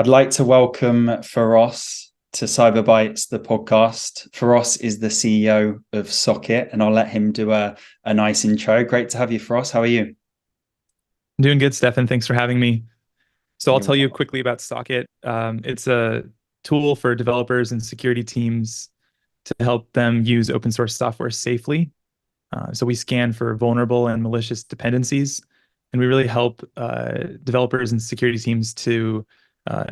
I'd like to welcome Feross to Cyberbytes, the podcast. Feross is the CEO of Socket, and I'll let him do a nice intro. Great to have you, Feross. How are you? I'm doing good, Stefan. Thanks for having me. So I'll You're tell you welcome. quickly about Socket. It's a tool for developers and security teams to help them use open source software safely. So we scan for vulnerable and malicious dependencies, and we really help developers and security teams to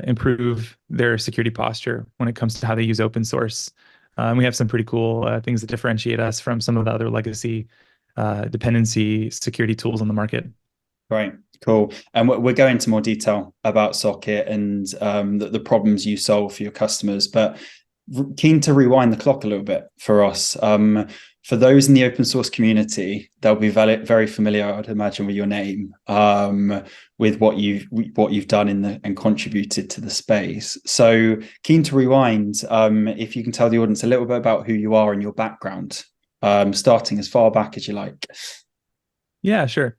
improve their security posture when it comes to how they use open source. And we have some pretty cool things that differentiate us from some of the other legacy dependency security tools on the market. Right, cool. And we're going into more detail about Socket and the problems you solve for your customers, but keen to rewind the clock a little bit for us. For those in the open source community, they'll be very familiar, I'd imagine, with your name, with what you've done and contributed to the space. So keen to rewind. If you can tell the audience a little bit about who you are and your background, starting as far back as you like. Yeah, sure.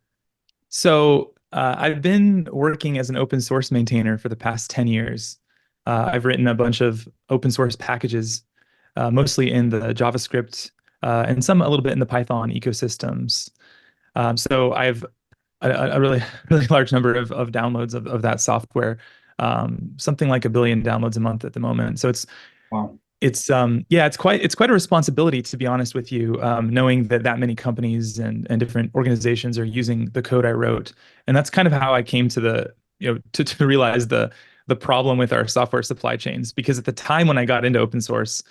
So I've been working as an open source maintainer for the past 10 years. I've written a bunch of open source packages, mostly in the JavaScript and some a little bit in the Python ecosystems. So I've a really really large number of downloads of that software, something like a billion downloads a month at the moment. So Wow. yeah, it's quite a responsibility, to be honest with you, knowing that that many companies and different organizations are using the code I wrote. And that's kind of how I came to the to realize the problem with our software supply chains. Because at the time when I got into open source,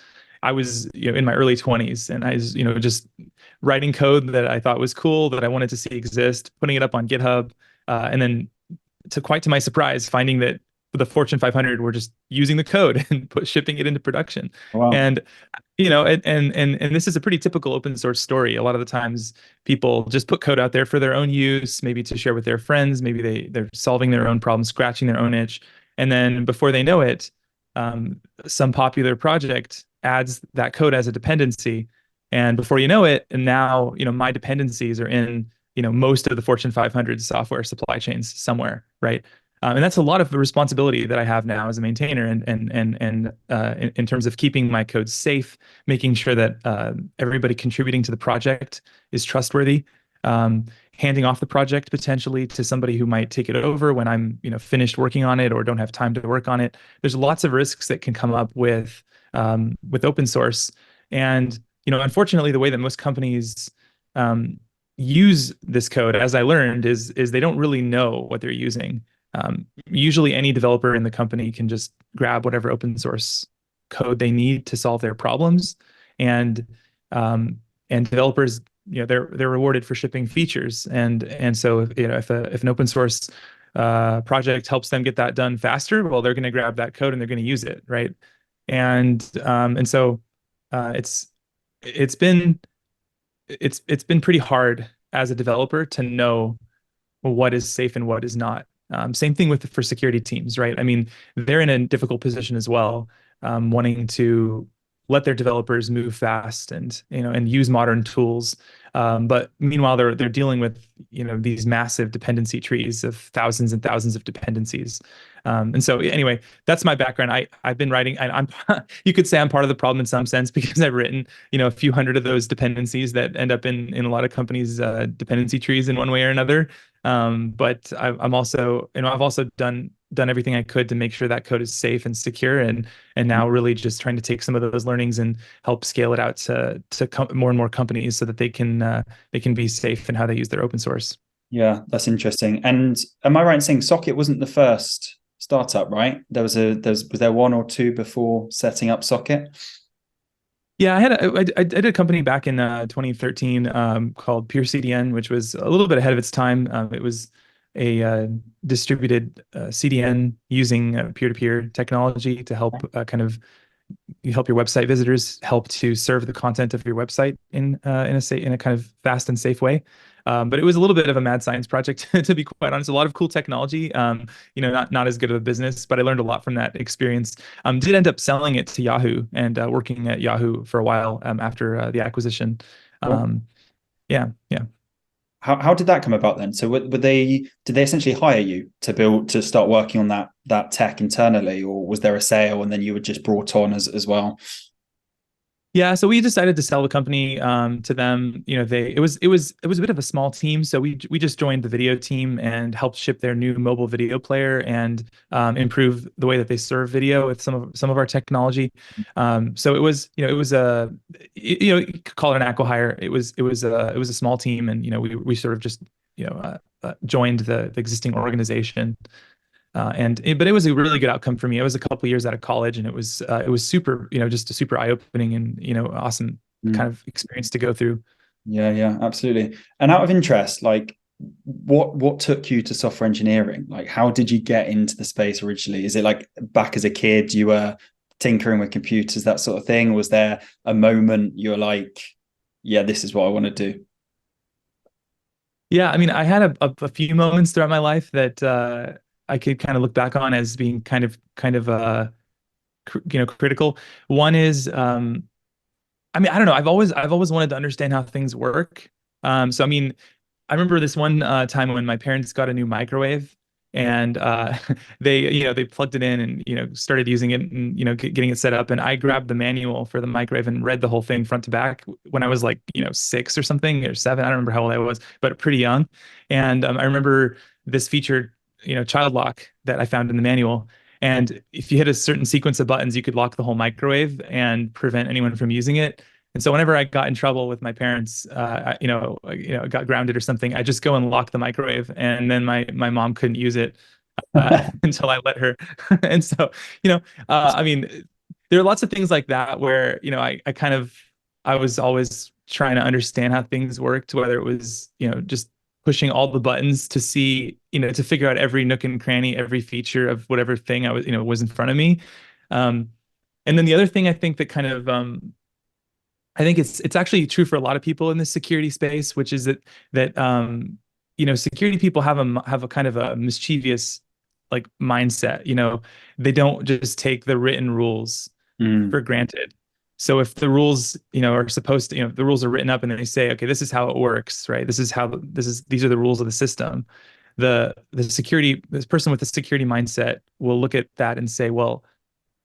I was in my early 20s, and I was just writing code that I thought was cool, that I wanted to see exist, putting it up on GitHub, and then quite to my surprise, finding that the Fortune 500 were just using the code and shipping it into production. Wow. And and this is a pretty typical open source story. A lot of the times people just put code out there for their own use, maybe to share with their friends, maybe they're solving their own problem, scratching their own itch. And then before they know it, some popular project adds that code as a dependency. And before you know it, and now, my dependencies are in, most of the Fortune 500 software supply chains somewhere, right? And that's a lot of the responsibility that I have now as a maintainer, and in terms of keeping my code safe, making sure that everybody contributing to the project is trustworthy, handing off the project potentially to somebody who might take it over when I'm finished working on it or don't have time to work on it. There's lots of risks that can come up with open source, and unfortunately, the way that most companies use this code, as I learned, is they don't really know what they're using. Usually any developer in the company can just grab whatever open source code they need to solve their problems. And developers, they're rewarded for shipping features. And so if an open source project helps them get that done faster, well, they're going to grab that code and they're going to use it, right? And so it's it's been it's been pretty hard as a developer to know what is safe and what is not. Same thing for security teams, right? I mean, they're in a difficult position as well, wanting to let their developers move fast and use modern tools. But meanwhile, they're dealing with these massive dependency trees of thousands and thousands of dependencies. And so anyway, that's my background. I've been writing. I'm you could say I'm part of the problem in some sense because I've written a few hundred of those dependencies that end up in a lot of companies' dependency trees in one way or another. But I'm also, I've also done everything I could to make sure that code is safe and secure, and now really just trying to take some of those learnings and help scale it out to more and more companies so that they can be safe in how they use their open source. Yeah, that's interesting. And am I right in saying Socket wasn't the first startup, right? Was there one or two before setting up Socket? Yeah, I did a company back in 2013 called Pure CDN, which was a little bit ahead of its time. It was a distributed CDN using peer-to-peer technology to help kind of you help your website visitors help to serve the content of your website in a kind of fast and safe way. But it was a little bit of a mad science project, to be quite honest. A lot of cool technology, not as good of a business, but I learned a lot from that experience. Did end up selling it to Yahoo and working at Yahoo for a while after the acquisition. Cool. Yeah, yeah. how did that come about then? So were they did they essentially hire you to start working on that tech internally, or was there a sale and then you were just brought on as well? Yeah, so we decided to sell the company to them. You know, it was a bit of a small team, so we just joined the video team and helped ship their new mobile video player and improve the way that they serve video with some of our technology. So it was, you know, it was a you could call it an acqui-hire. It was a small team, and we sort of just joined the existing organization. But it was a really good outcome for me. It was a couple years out of college, and it was super, just a super eye-opening and awesome kind Mm. of experience to go through. Yeah, yeah, absolutely. And out of interest, like what took you to software engineering? Like how did you get into the space originally? Is it like back as a kid you were tinkering with computers, that sort of thing? Was there a moment you were like, yeah, this is what I want to do? Yeah, I mean, I had a few moments throughout my life that I could kind of look back on as being critical. One is, I mean, I don't know. I've always wanted to understand how things work. So I mean, I remember this one time when my parents got a new microwave, and they plugged it in and started using it and getting it set up. And I grabbed the manual for the microwave and read the whole thing front to back when I was like 6 or something, or 7. I don't remember how old I was, but pretty young. And I remember this feature, child lock, that I found in the manual. And if you hit a certain sequence of buttons, you could lock the whole microwave and prevent anyone from using it. And so whenever I got in trouble with my parents, got grounded or something, I just go and lock the microwave, and then my mom couldn't use it until I let her. And so, I mean, there are lots of things like that where I was always trying to understand how things worked, whether it was just pushing all the buttons to see, to figure out every nook and cranny, every feature of whatever thing was in front of me. Um, and then the other thing I think that I think it's actually true for a lot of people in the security space, which is that security people have a kind of a mischievous like mindset. They don't just take the written rules for Mm. granted. So if the rules, are supposed to, the rules are written up and they say, okay, this is how it works, right? These are the rules of the system. This person with the security mindset will look at that and say, well,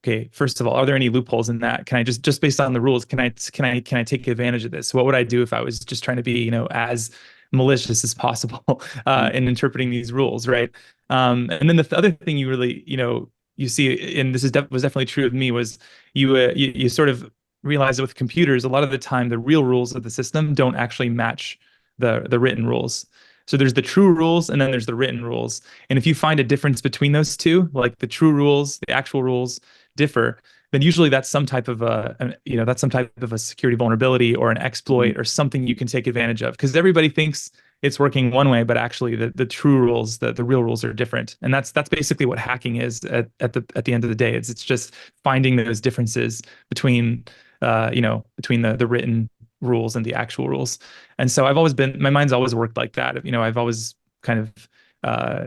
okay, first of all, are there any loopholes in that? Can I just based on the rules, can I take advantage of this? What would I do if I was just trying to be, as malicious as possible in interpreting these rules, right? And then the other thing you really, you see, and this was definitely true of me, was you sort of realize that with computers, a lot of the time, the real rules of the system don't actually match the written rules. So there's the true rules and then there's the written rules. And if you find a difference between those two, like the true rules, the actual rules differ, then usually that's some type of a security vulnerability or an exploit or something you can take advantage of. Because everybody thinks it's working one way, but actually the true rules, the real rules are different. And that's basically what hacking is at the end of the day. It's just finding those differences between between the written rules and the actual rules. And so my mind's always worked like that. I've always kind of uh,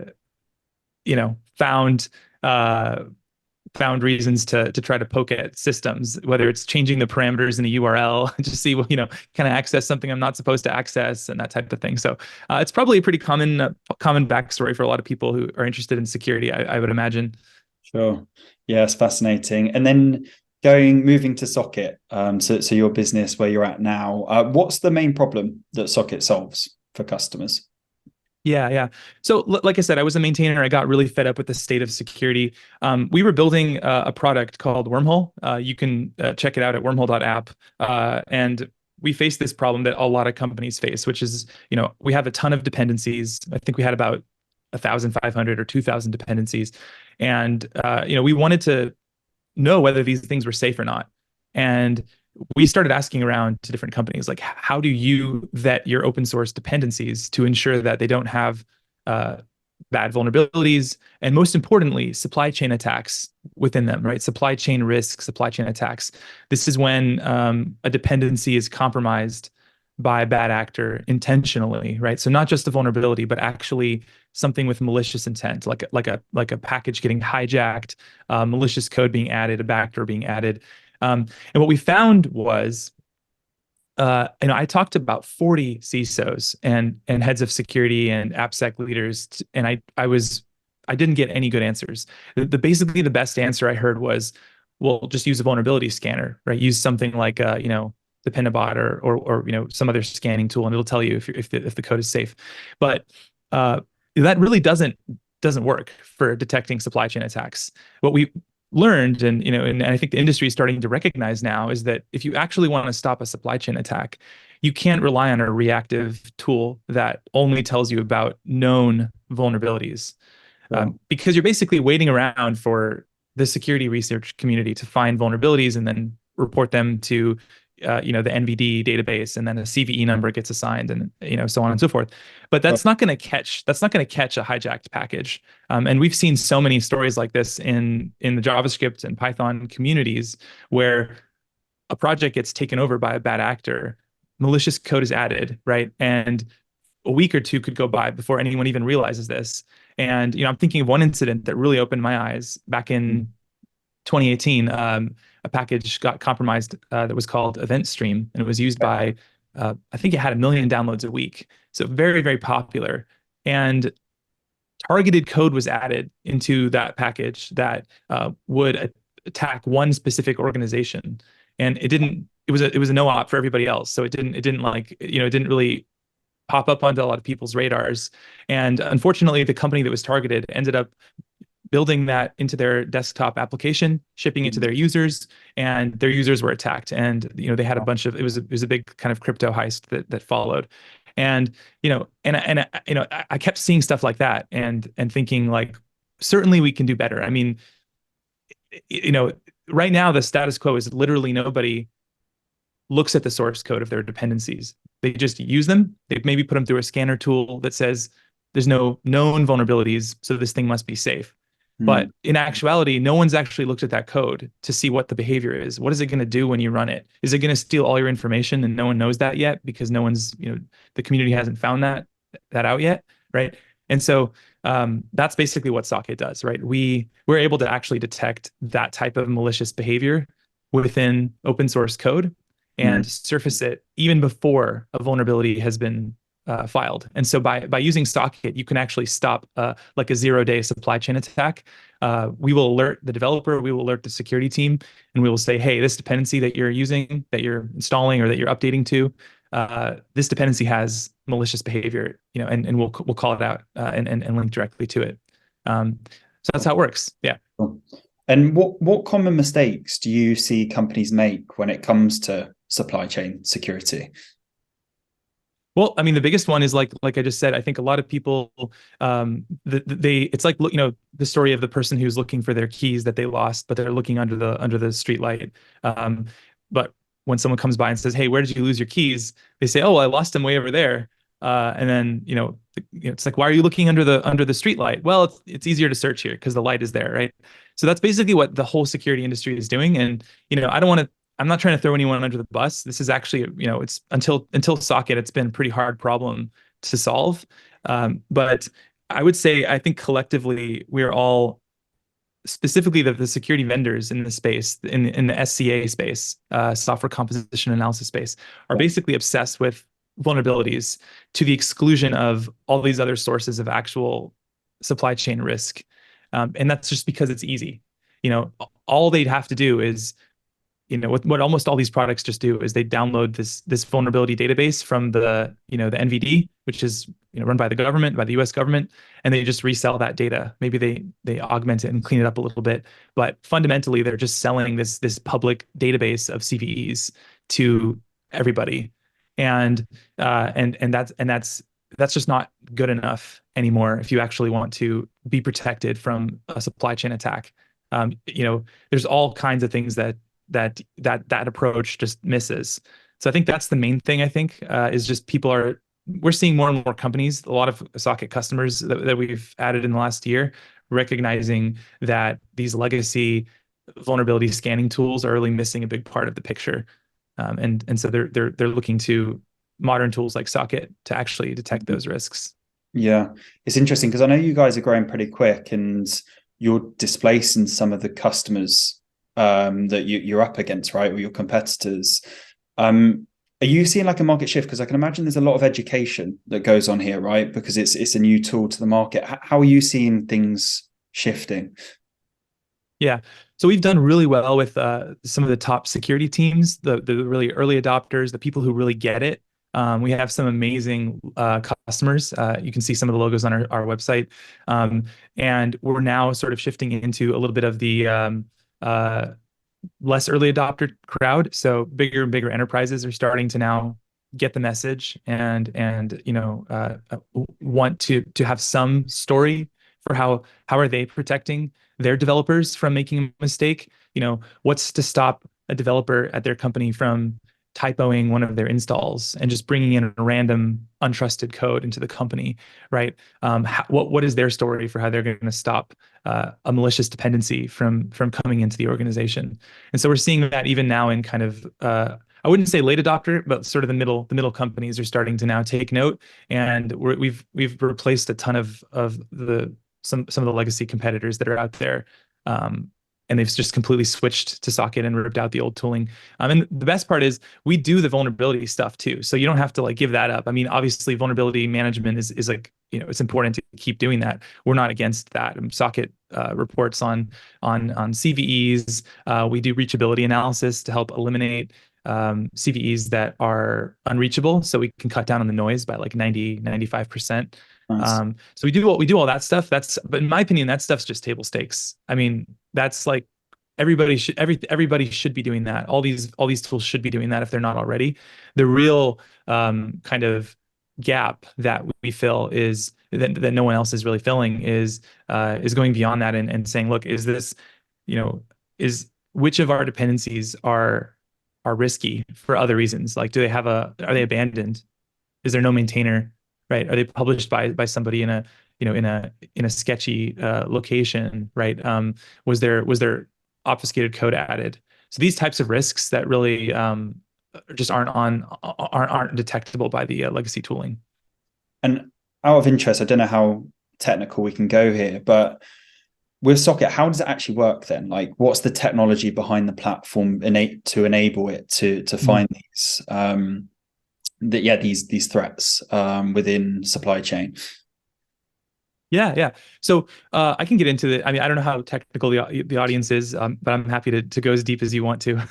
found uh, found reasons to try to poke at systems, whether it's changing the parameters in a URL to see, can I access something I'm not supposed to access, and that type of thing. So it's probably a pretty common backstory for a lot of people who are interested in security, I would imagine. Sure. Yeah, it's fascinating. And then moving to Socket, so your business where you're at now, what's the main problem that Socket solves for customers? Yeah, yeah. So, like I said, I was a maintainer. I got really fed up with the state of security. We were building a product called Wormhole. You can check it out at wormhole.app. And we faced this problem that a lot of companies face, which is, we have a ton of dependencies. I think we had about 1,500 or 2,000 dependencies. And, we wanted to know whether these things were safe or not. And we started asking around to different companies, like, how do you vet your open source dependencies to ensure that they don't have uh, bad vulnerabilities, and most importantly, supply chain attacks within them, right? Supply chain risks, supply chain attacks. This is when a dependency is compromised by a bad actor intentionally, right? So not just a vulnerability, but actually something with malicious intent, like a package getting hijacked, malicious code being added, a backdoor being added. And what we found was I talked to about 40 CISOs and heads of security and AppSec leaders, and I didn't get any good answers. Basically the best answer I heard was, well, just use a vulnerability scanner, right? Use something like the Penabot or some other scanning tool, and it'll tell you if the code is safe. But that really doesn't work for detecting supply chain attacks. What we learned, and I think the industry is starting to recognize now, is that if you actually want to stop a supply chain attack, you can't rely on a reactive tool that only tells you about known vulnerabilities, because you're basically waiting around for the security research community to find vulnerabilities and then report them to the NVD database, and then a CVE number gets assigned, and so on and so forth. But that's not going to catch a hijacked package. And we've seen so many stories like this in the JavaScript and Python communities, where a project gets taken over by a bad actor, malicious code is added, right? And a week or two could go by before anyone even realizes this. And I'm thinking of one incident that really opened my eyes back in 2018. A package got compromised that was called Event Stream, and it was used by, I think it had 1 million downloads a week. So very, very popular. And targeted code was added into that package that would attack one specific organization. And it was a no-op for everybody else. So it didn't really pop up onto a lot of people's radars. And unfortunately, the company that was targeted ended up building that into their desktop application, shipping it to their users, and their users were attacked. And they had a bunch of, it was a big kind of crypto heist that followed. And I kept seeing stuff like that and thinking, like, certainly we can do better. I mean, right now the status quo is literally nobody looks at the source code of their dependencies. They just use them. They maybe put them through a scanner tool that says there's no known vulnerabilities, so this thing must be safe. But in actuality, no one's actually looked at that code to see what the behavior is. What is it going to do when you run it? Is it going to steal all your information, and no one knows that yet because the community hasn't found that out yet, right? And so that's basically what Socket does, right? We're able to actually detect that type of malicious behavior within open source code and surface it even before a vulnerability has been filed. And so by using Socket, you can actually stop like a 0-day supply chain attack. We will alert the developer, we will alert the security team, and we will say, hey, this dependency that you're using, that you're installing, or that you're updating to, this dependency has malicious behavior, and we'll call it out and link directly to it. So that's how it works. Yeah. And what common mistakes do you see companies make when it comes to supply chain security? Well, I mean, the biggest one is like I just said. I think a lot of people, it's like, the story of the person who's looking for their keys that they lost, but they're looking under the street light. But when someone comes by and says, "Hey, where did you lose your keys?" They say, "Oh, I lost them way over there." And then it's like, "Why are you looking under the street light?" Well, it's easier to search here because the light is there, right? So that's basically what the whole security industry is doing. And I'm not trying to throw anyone under the bus. This is actually, it's until Socket, it's been a pretty hard problem to solve. But I would say, I think collectively, we're all, specifically the security vendors in the space, in the SCA space, software composition analysis space, are basically obsessed with vulnerabilities to the exclusion of all these other sources of actual supply chain risk. And that's just because it's easy. All they'd have to do is, what almost all these products just do is they download this vulnerability database from the NVD, which is run by the government, by the US government, and they just resell that data. Maybe they augment it and clean it up a little bit, but fundamentally they're just selling this public database of CVEs to everybody, and that's just not good enough anymore if you actually want to be protected from a supply chain attack. There's all kinds of things that approach just misses. So I think that's the main thing. I think is just we're seeing more and more companies, a lot of Socket customers that we've added in the last year, recognizing that these legacy vulnerability scanning tools are really missing a big part of the picture, and so they're looking to modern tools like Socket to actually detect those risks. Yeah, it's interesting because I know you guys are growing pretty quick and you're displacing some of the customers that you're up against, right, or your competitors. Are you seeing like a market shift? Because I can imagine there's a lot of education that goes on here, right? Because it's a new tool to the market. How are you seeing things shifting? Yeah. So we've done really well with some of the top security teams, the really early adopters, the people who really get it. We have some amazing customers. You can see some of the logos on our website. Um, and we're now sort of shifting into a little bit of the uh, less early adopter crowd. So bigger and bigger enterprises are starting to now get the message and want to have some story for how are they protecting their developers from making a mistake. What's to stop a developer at their company from typoing one of their installs and just bringing in a random untrusted code into the company, right? What is their story for how they're going to stop a malicious dependency from coming into the organization? And so we're seeing that even now in kind of I wouldn't say late adopter, but sort of the middle companies are starting to now take note, and we've replaced a ton of the some of the legacy competitors that are out there. And they've just completely switched to Socket and ripped out the old tooling. And the best part is we do the vulnerability stuff too. So you don't have to like give that up. I mean, obviously vulnerability management is like, it's important to keep doing that. We're not against that. Socket reports on CVEs. We do reachability analysis to help eliminate CVEs that are unreachable. So we can cut down on the noise by like 95%. Nice. So we do all that stuff. But in my opinion, that stuff's just table stakes. I mean, that's like everybody should be doing that. All these tools should be doing that if they're not already. The real kind of gap that we fill is that no one else is really filling is going beyond that and saying, look, is this, is which of our dependencies are risky for other reasons? Like, are they abandoned? Is there no maintainer? Right? Are they published by somebody in a sketchy location? Right? Was there obfuscated code added? So these types of risks that really just aren't detectable by the legacy tooling. And out of interest, I don't know how technical we can go here, but with Socket, how does it actually work then? Like, what's the technology behind the platform to enable it to find these threats within supply chain? Yeah. So I can get into it. I mean, I don't know how technical the audience is, but I'm happy to go as deep as you want to.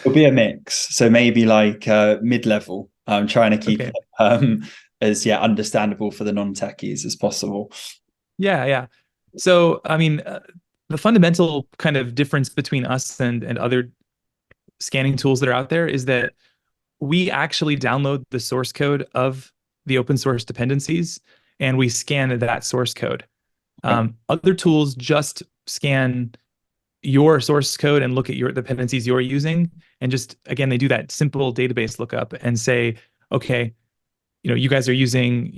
It'll be a mix. So maybe like mid-level. I'm trying to keep Okay. it as understandable for the non-techies as possible. Yeah. So, I mean, the fundamental kind of difference between us and other scanning tools that are out there is that we actually download the source code of the open source dependencies and we scan that source code. Okay. Other tools just scan your source code and look at your dependencies you're using. And just, again, they do that simple database lookup and say, okay, you guys are using,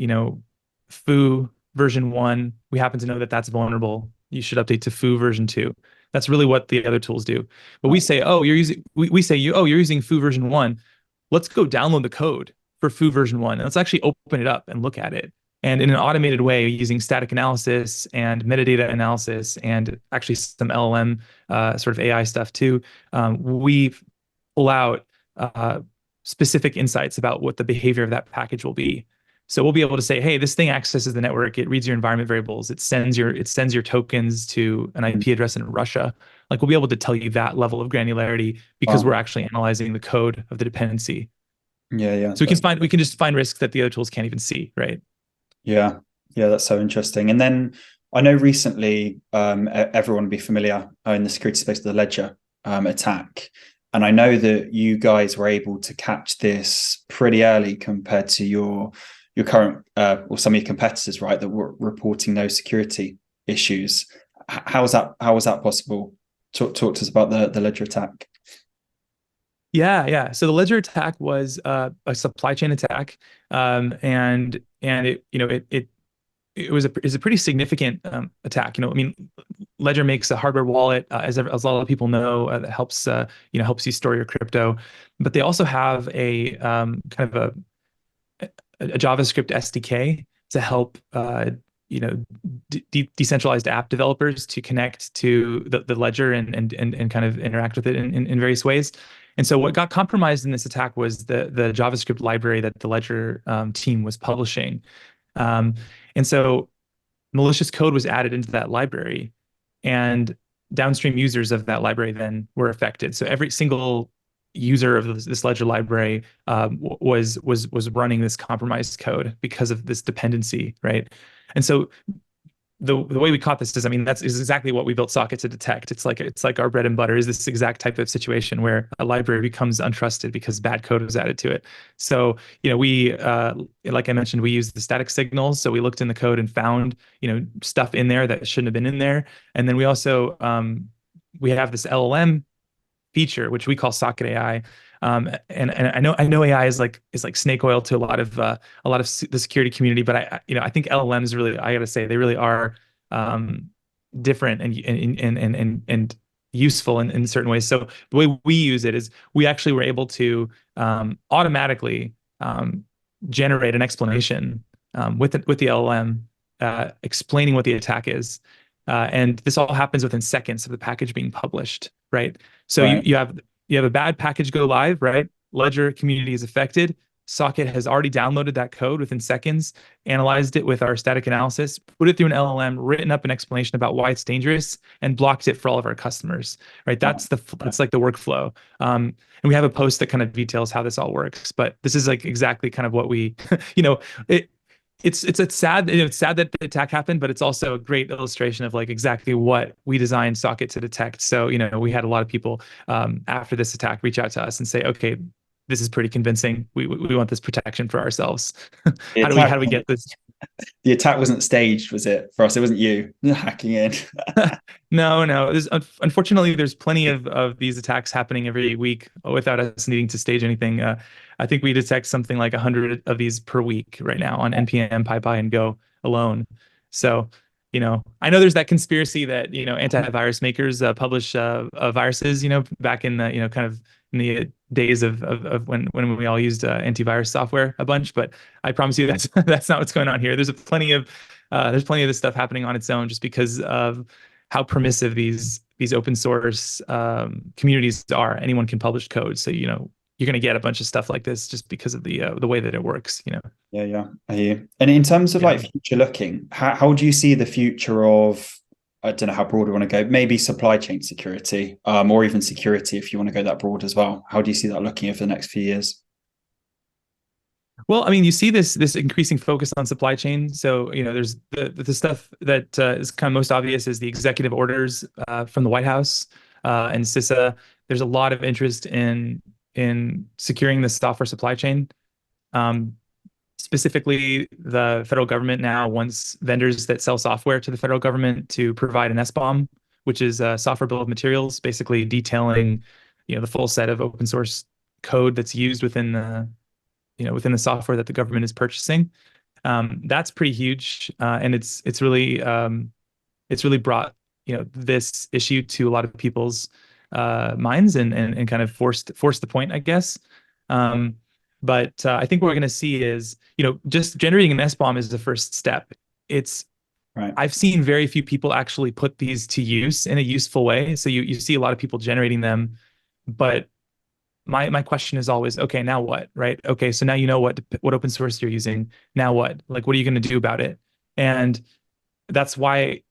foo version 1. We happen to know that that's vulnerable. You should update to foo version 2. That's really what the other tools do. But we say, oh, you're using foo version 1. Let's go download the code for foo version 1. And let's actually open it up and look at it. And in an automated way, using static analysis and metadata analysis and actually some LLM sort of AI stuff too, we pull out specific insights about what the behavior of that package will be. So we'll be able to say, hey, this thing accesses the network. It reads your environment variables. It sends your tokens to an IP address in Russia. Like, we'll be able to tell you that level of granularity because Wow. we're actually analyzing the code of the dependency. Yeah. So we can just find risks that the other tools can't even see, right? Yeah. That's so interesting. And then I know recently everyone will be familiar in the security space of the Ledger attack. And I know that you guys were able to catch this pretty early compared to your current or some of your competitors, right, that were reporting those security issues. How was that possible? Talk to us about the Ledger attack. Yeah. So the Ledger attack was a supply chain attack, and it was a pretty significant attack. I mean, Ledger makes a hardware wallet, as a lot of people know, that helps you store your crypto. But they also have a kind of a JavaScript SDK to help decentralized app developers to connect to the ledger and kind of interact with it in various ways. And so what got compromised in this attack was the JavaScript library that the Ledger team was publishing. Um, and so malicious code was added into that library, and downstream users of that library then were affected. So every single user of this Ledger library was running this compromised code because of this dependency, right? And so the way we caught this is, I mean, that's is exactly what we built Socket to detect. It's like our bread and butter is this exact type of situation where a library becomes untrusted because bad code was added to it. So, we like I mentioned, we used the static signals. So we looked in the code and found, stuff in there that shouldn't have been in there. And then we also we have this LLM feature, which we call Socket AI. And I know AI is like snake oil to a lot of the security community, but I think LLMs really, I gotta say, they really are different and useful in certain ways. So the way we use it is we actually were able to automatically generate an explanation with the LLM explaining what the attack is. And this all happens within seconds of the package being published, right? So you Right. you have a bad package go live, right? Ledger community is affected. Socket has already downloaded that code within seconds, analyzed it with our static analysis, put it through an LLM, written up an explanation about why it's dangerous, and blocked it for all of our customers. Right? That's like the workflow. And we have a post that kind of details how this all works. But this is like exactly kind of what we, it it's sad. It's sad that the attack happened, but it's also a great illustration of like exactly what we designed Socket to detect. So, we had a lot of people after this attack reach out to us and say, okay, this is pretty convincing. We want this protection for ourselves. The How do we attack get this? the attack wasn't staged, was it? For us, it wasn't you hacking in. No, no. Unfortunately, there's plenty of these attacks happening every week without us needing to stage anything. I think we detect something like 100 of these per week right now on NPM, PyPy, and Go alone. So, I know there's that conspiracy that, antivirus makers publish viruses, back in the, kind of in the days of when we all used antivirus software a bunch. But I promise you that's not what's going on here. There's plenty of this stuff happening on its own just because of how permissive these open source communities are. Anyone can publish code, so you're going to get a bunch of stuff like this just because of the way that it works. Yeah, yeah, I hear you. And in terms of Yeah. like future looking, how do you see the future of, I don't know how broad we want to go, maybe supply chain security, or even security if you want to go that broad as well. How do you see that looking over the next few years? Well, I mean, you see this increasing focus on supply chain. So, there's the stuff that is kind of most obvious is the executive orders from the White House and CISA. There's a lot of interest in securing the software supply chain. Um, Specifically, the federal government now wants vendors that sell software to the federal government to provide an SBOM, which is a software bill of materials, basically detailing, the full set of open source code that's used within the software that the government is purchasing. That's pretty huge, and it's really brought this issue to a lot of people's minds and kind of forced the point, I guess. Um, but I think what we're going to see is just generating an SBOM is the first step. It's Right. I've seen very few people actually put these to use in a useful way. So you see a lot of people generating them, but my question is always, okay, now what, right? Okay, so now you know what open source you're using. Now what? Like, what are you going to do about it? And that's why,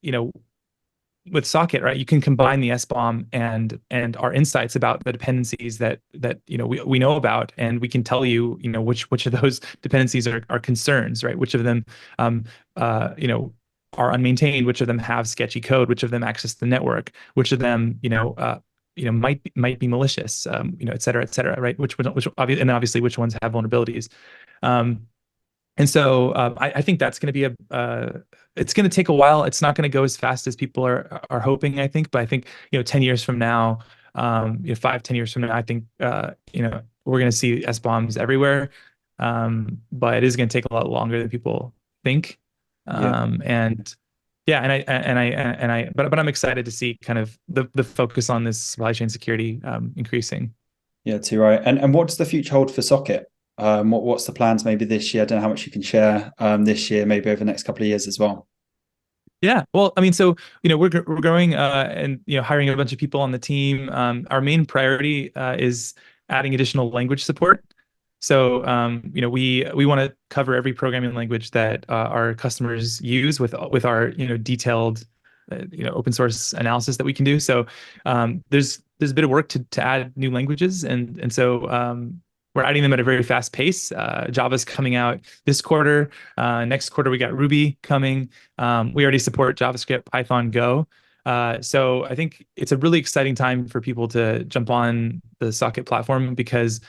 with Socket, right, you can combine the SBOM and our insights about the dependencies that we know about, and we can tell you, which of those dependencies are concerns, right? Which of them are unmaintained, which of them have sketchy code, which of them access the network, which of them, might be malicious, et cetera, right? And obviously which ones have vulnerabilities. And so I think that's going to be it's going to take a while. It's not going to go as fast as people are hoping, I think. But I think 10 years from now, 5, 10 years from now, I think we're going to see SBOMs everywhere. But it is going to take a lot longer than people think. Yeah. And yeah, but I'm excited to see kind of the focus on this supply chain security increasing. Yeah, too right. And what's the future hold for Socket? What's the plans maybe this year? I don't know how much you can share this year, maybe over the next couple of years as well. Yeah, well, I mean, so we're growing and hiring a bunch of people on the team. Our main priority is adding additional language support. So, we want to cover every programming language that our customers use with our, detailed, open source analysis that we can do. So, there's a bit of work to add new languages, and so we're adding them at a very fast pace. Java's coming out this quarter. Next quarter, we got Ruby coming. We already support JavaScript, Python, Go. So I think it's a really exciting time for people to jump on the Socket platform because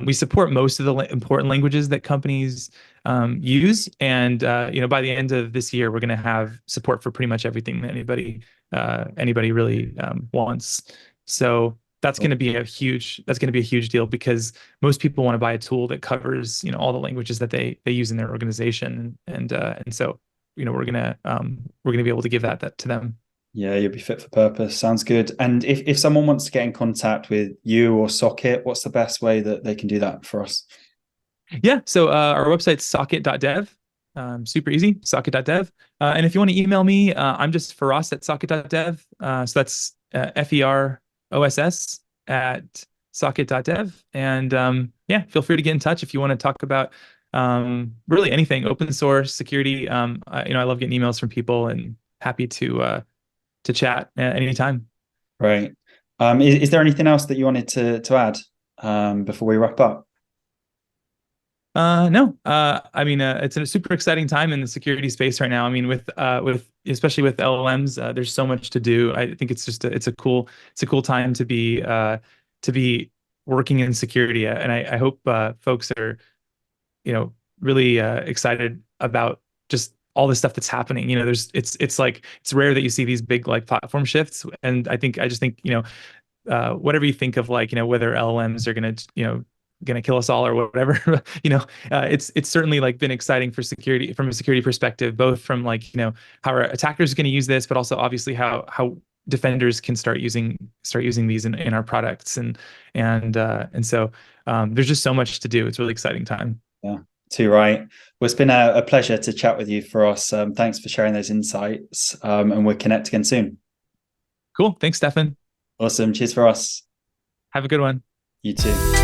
we support most of the important languages that companies use, and by the end of this year, we're going to have support for pretty much everything that anybody really wants. So that's going to be a huge deal because most people want to buy a tool that covers all the languages that they use in their organization, and so we're gonna be able to give that to them. Yeah, you'll be fit for purpose. Sounds good. And if someone wants to get in contact with you or Socket, what's the best way that they can do that for us? Yeah, so our website's socket.dev. Super easy, socket.dev. And if you want to email me, I'm just Feross at socket.dev. So that's Feross at socket.dev. And yeah, feel free to get in touch if you want to talk about really anything, open source, security. I love getting emails from people and happy to chat at any time. Right. Is there anything else that you wanted to add before we wrap up? No. I mean, it's a super exciting time in the security space right now. I mean, with especially with LLMs, there's so much to do. I think it's a cool time to be working in security, and I hope folks are really excited about just all the stuff that's happening. It's like it's rare that you see these big like platform shifts, and I just think whatever you think of like whether LLMs are gonna kill us all or whatever. It's certainly like been exciting for security from a security perspective, both from like how our attackers are going to use this, but also obviously how defenders can start using these in our products, and so there's just so much to do. It's a really exciting time. Yeah, too right. Well, it's been a pleasure to chat with you, for us. Thanks for sharing those insights, and we'll connect again soon. Cool. Thanks, Stefan. Awesome. Cheers for us. Have a good one. You too.